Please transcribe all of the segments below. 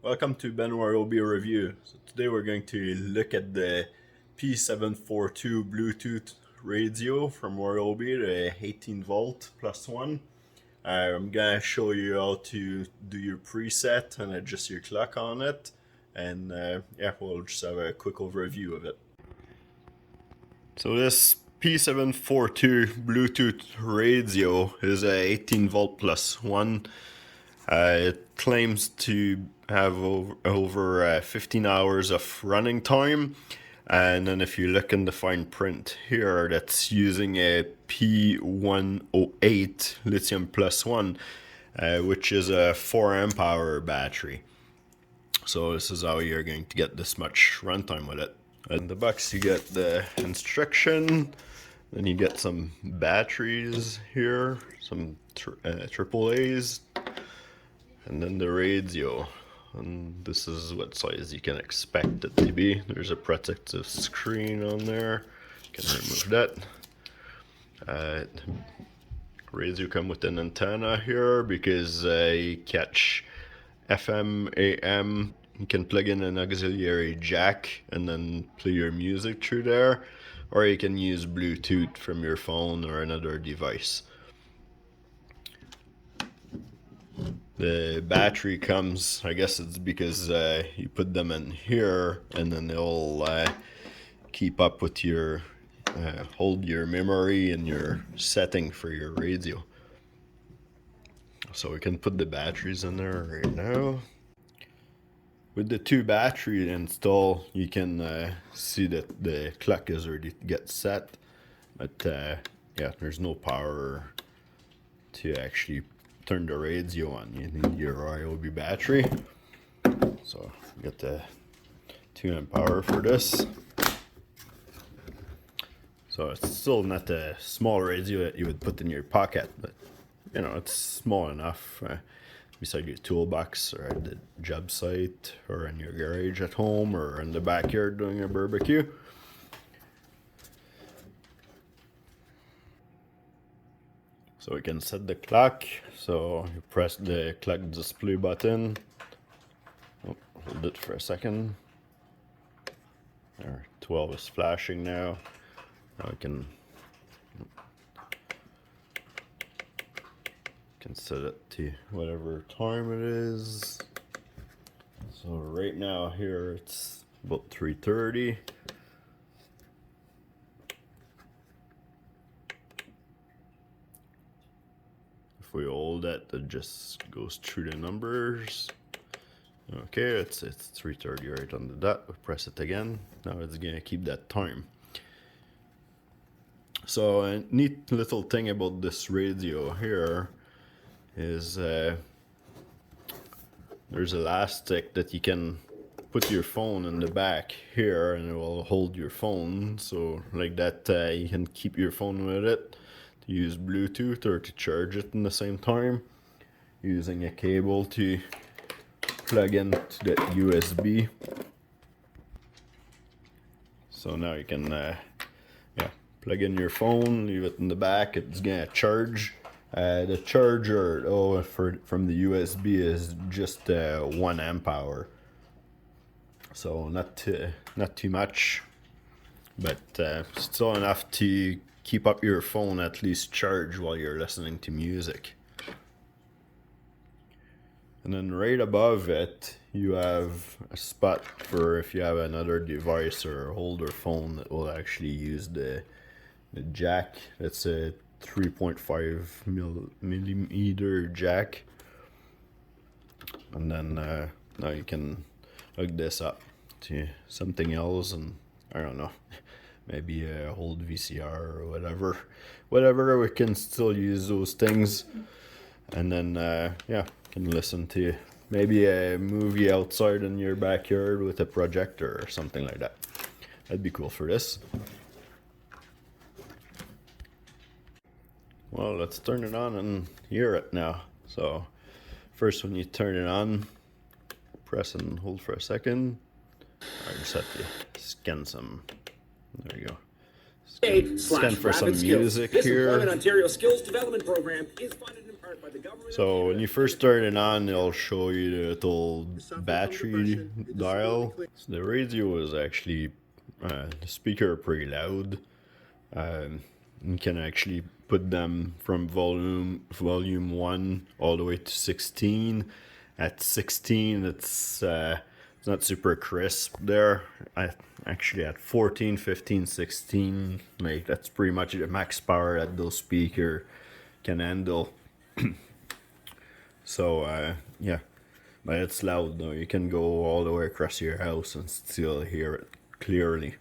Welcome to Ben Ryobi review. So today we're going to look at the P742 Bluetooth radio from Ryobi, the 18 volt plus one. I'm gonna show you how to do your preset and adjust your clock on it, and yeah, we'll just have a quick overview of it. So this P742 Bluetooth radio is a 18 volt plus one. It claims to have over 15 hours of running time, and then if you look in the fine print here, that's using a P108 lithium plus one, which is a 4 amp hour battery. So this is how you're going to get this much runtime with it. In the box you get the instruction, then you get some batteries here, some AAAs, and then the radio. And this is what size you can expect it to be. There's a protective screen on there. You can remove that. Radio come with an antenna here because you catch FM, AM. You can plug in an auxiliary jack and then play your music through there, or you can use Bluetooth from your phone or another device. The battery comes, I guess it's because you put them in here and then they'll keep up with your, hold your memory and your setting for your radio. So we can put the batteries in there right now. With the two battery installed, you can see that the clock is already get set, but yeah, there's no power to actually turn the radio on. You need your Ryobi battery. So you got the 2 amp power for this. So it's still not a small radio that you would put in your pocket, but you know, it's small enough beside your toolbox or at the job site or in your garage at home or in the backyard doing a barbecue. So we can set the clock. So you press the clock display button. Oh, hold it for a second. There, 12 is flashing now. Now we can set it to whatever time it is. So right now here it's about 3:30. If we hold it, it just goes through the numbers. Okay, it's 3:30 right on the dot. We press it again. Now it's gonna keep that time. So a neat little thing about this radio here is there's elastic that you can put your phone in the back here and it will hold your phone, so like that you can keep your phone with it to use Bluetooth or to charge it in the same time using a cable to plug into the USB. So now you can yeah, plug in your phone, leave it in the back, it's gonna charge. The charger from the USB is just 1 amp hour, so not too much, but still enough to keep up your phone at least charged while you're listening to music. And then right above it you have a spot for if you have another device or older phone that will actually use the jack. It's a 3.5 millimeter jack, and then now you can hook this up to something else, and I don't know, maybe a old VCR or whatever. We can still use those things, and then yeah, you can listen to maybe a movie outside in your backyard with a projector or something like that. That'd be cool for this. Well, let's turn it on and hear it now. So first, when you turn it on, press and hold for a second. I just have to scan some, there you go, Scan for some music here. Ontario Skills Development Program is funded in part by the government. So when you first turn it on, it'll show you the little battery dial. So the radio is actually, the speaker are pretty loud. You can actually put them from volume 1 all the way to 16. At 16, it's not super crisp there. Actually at 14, 15, 16, like that's pretty much the max power that those speaker can handle. So yeah, but it's loud though. You can go all the way across your house and still hear it clearly.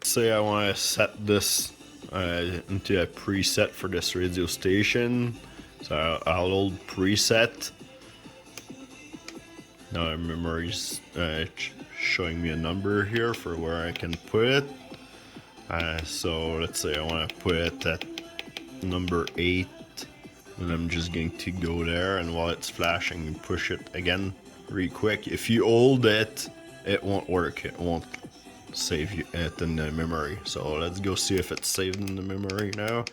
Say I want to set this into a preset for this radio station, so I'll hold preset. Now my memory's showing me a number here for where I can put it. So let's say I want to put it at number 8, and I'm just going to go there, and while it's flashing, push it again really quick. If you hold it, it won't work. It won't save it in the memory. So let's go see if it's saved in the memory now.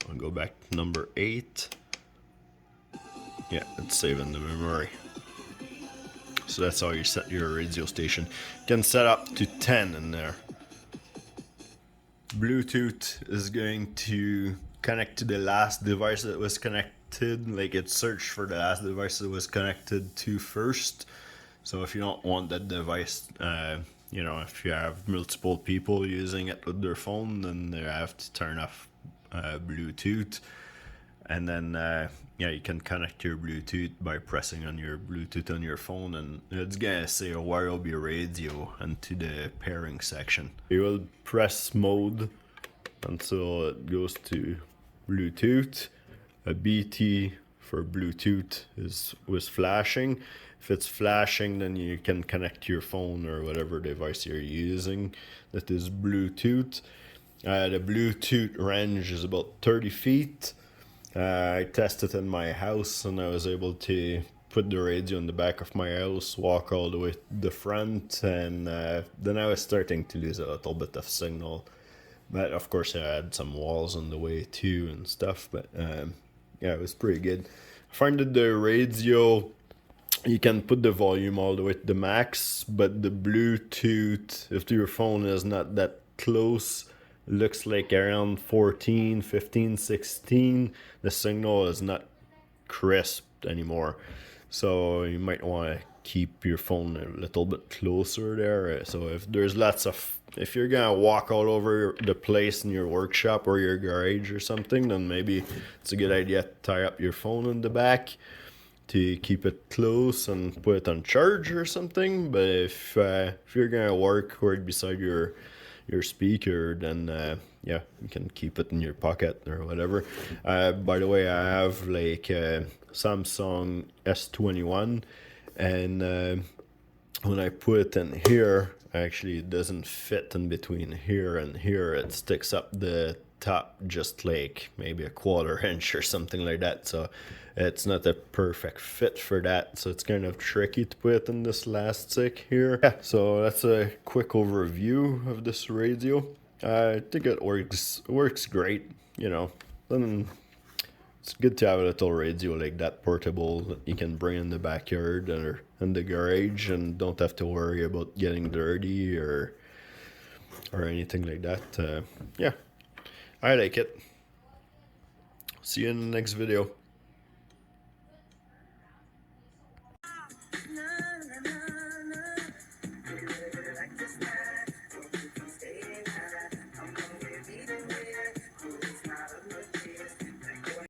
I'll go back to number 8. Yeah, it's saved in the memory. So that's how you set your radio station. You can set up to 10 in there. Bluetooth is going to connect to the last device that was connected. Like it searched for the last device that was connected to first. So if you don't want that device, you know, if you have multiple people using it with their phone, then they have to turn off Bluetooth. And then yeah, you can connect your Bluetooth by pressing on your Bluetooth on your phone, and it's gonna say a Ryobi radio into the pairing section. You will press mode until it goes to Bluetooth. A BT for Bluetooth was flashing. If it's flashing, then you can connect your phone or whatever device you're using that is Bluetooth. The Bluetooth range is about 30 feet. I tested in my house, and I was able to put the radio in the back of my house, walk all the way to the front, and then I was starting to lose a little bit of signal. But of course I had some walls on the way too and stuff, but yeah, it was pretty good. I found that the radio, you can put the volume all the way to the max, but the Bluetooth, if your phone is not that close, looks like around 14, 15, 16, the signal is not crisp anymore. So you might want to keep your phone a little bit closer there. So if you're gonna walk all over the place in your workshop or your garage or something, then maybe it's a good idea to tie up your phone in the back to keep it close and put it on charge or something. But if you're gonna work right beside your speaker, then yeah, you can keep it in your pocket or whatever. By the way, I have like a Samsung S21, and when I put it in here, actually it doesn't fit in between here and here. It sticks up the top just like maybe a 1/4 inch or something like that, so it's not a perfect fit for that, so it's kind of tricky to put it in this elastic here. Yeah, so that's a quick overview of this radio. I think it works great, you know. Then it's good to have a little radio like that, portable, that you can bring in the backyard or in the garage and don't have to worry about getting dirty or anything like that. Yeah, I like it. See you in the next video.